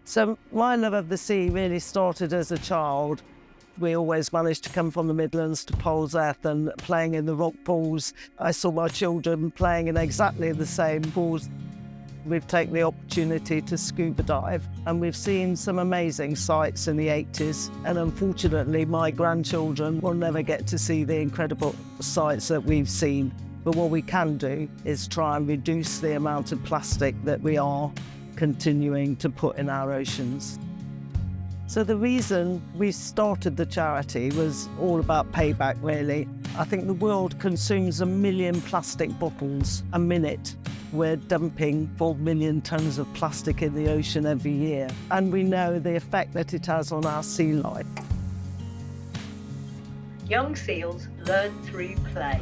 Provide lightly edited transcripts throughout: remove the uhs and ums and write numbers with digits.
So my love of the sea really started as a child. We always managed to come from the Midlands to Polzeath and playing in the rock pools. I saw my children playing in exactly the same pools. We've taken the opportunity to scuba dive and we've seen some amazing sights in the 80s. And unfortunately, my grandchildren will never get to see the incredible sights that we've seen. But what we can do is try and reduce the amount of plastic that we are continuing to put in our oceans. So the reason we started the charity was all about payback, really. I think the world consumes 1 million plastic bottles a minute. We're dumping 4 million tonnes of plastic in the ocean every year, and we know the effect that it has on our sea life. Young seals learn through play,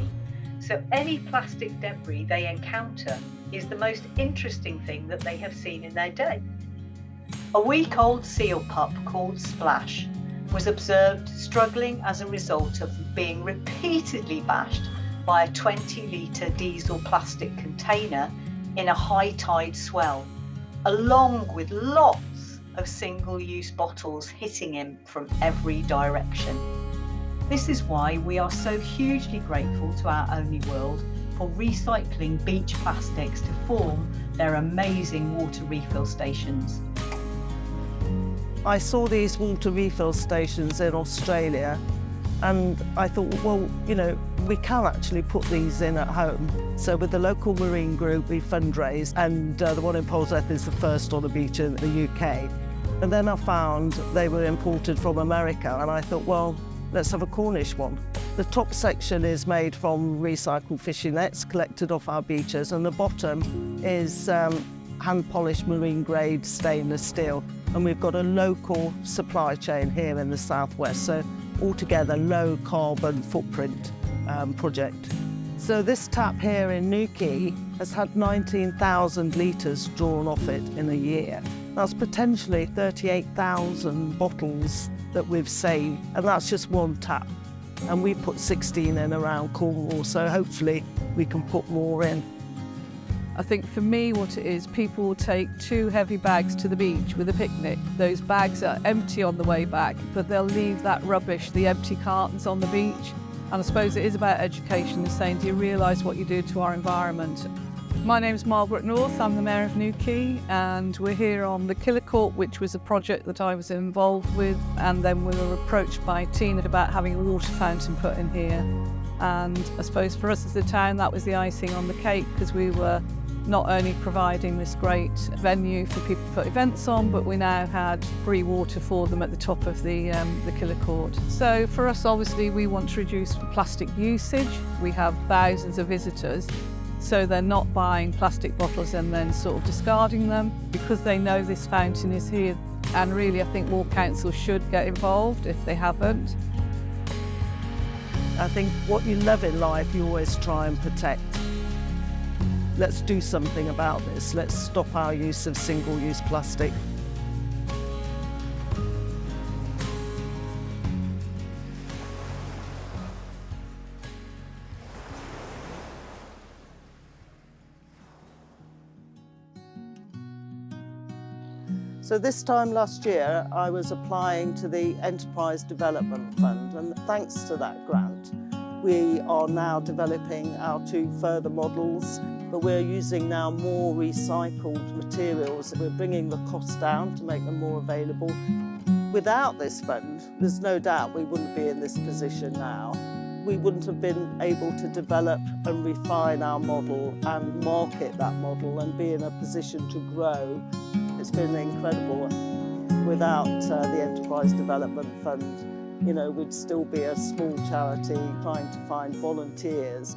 so any plastic debris they encounter is the most interesting thing that they have seen in their day. A week-old seal pup called Splash was observed struggling as a result of being repeatedly bashed by a 20-litre diesel plastic container in a high tide swell, along with lots of single-use bottles hitting him from every direction. This is why we are so hugely grateful to our Only World for recycling beach plastics to form their amazing water refill stations. I saw these water refill stations in Australia and I thought, well, you know, we can actually put these in at home. So with the local marine group, we fundraised, and the one in Polzeath is the first on the beach in the UK. And then I found they were imported from America and I thought, well, let's have a Cornish one. The top section is made from recycled fishing nets collected off our beaches, and the bottom is hand-polished marine-grade stainless steel. And we've got a local supply chain here in the southwest, so altogether low carbon footprint project. So this tap here in Newquay has had 19,000 litres drawn off it in a year. That's potentially 38,000 bottles that we've saved, and that's just one tap. And we put 16 in around Cornwall, so hopefully we can put more in. I think for me what it is, people will take 2 heavy bags to the beach with a picnic. Those bags are empty on the way back, but they'll leave that rubbish, the empty cartons on the beach. And I suppose it is about education, the saying, do you realise what you do to our environment? My name's Margaret North, I'm the Mayor of Newquay, and we're here on the Killer Court, which was a project that I was involved with, and then we were approached by Tina about having a water fountain put in here. And I suppose for us as a town, that was the icing on the cake, because we were not only providing this great venue for people to put events on, but we now had free water for them at the top of the Killer Court. So for us, obviously, we want to reduce plastic usage. We have thousands of visitors, so they're not buying plastic bottles and then sort of discarding them, because they know this fountain is here. And really, I think more councils should get involved if they haven't. I think what you love in life, you always try and protect. Let's do something about this. Let's stop our use of single-use plastic. So this time last year, I was applying to the Enterprise Development Fund, and thanks to that grant, we are now developing our 2 further models, but we're using now more recycled materials. We're bringing the cost down to make them more available. Without this fund, there's no doubt we wouldn't be in this position now. We wouldn't have been able to develop and refine our model and market that model and be in a position to grow. It's been incredible. Without the Enterprise Development Fund, you know, we'd still be a small charity trying to find volunteers.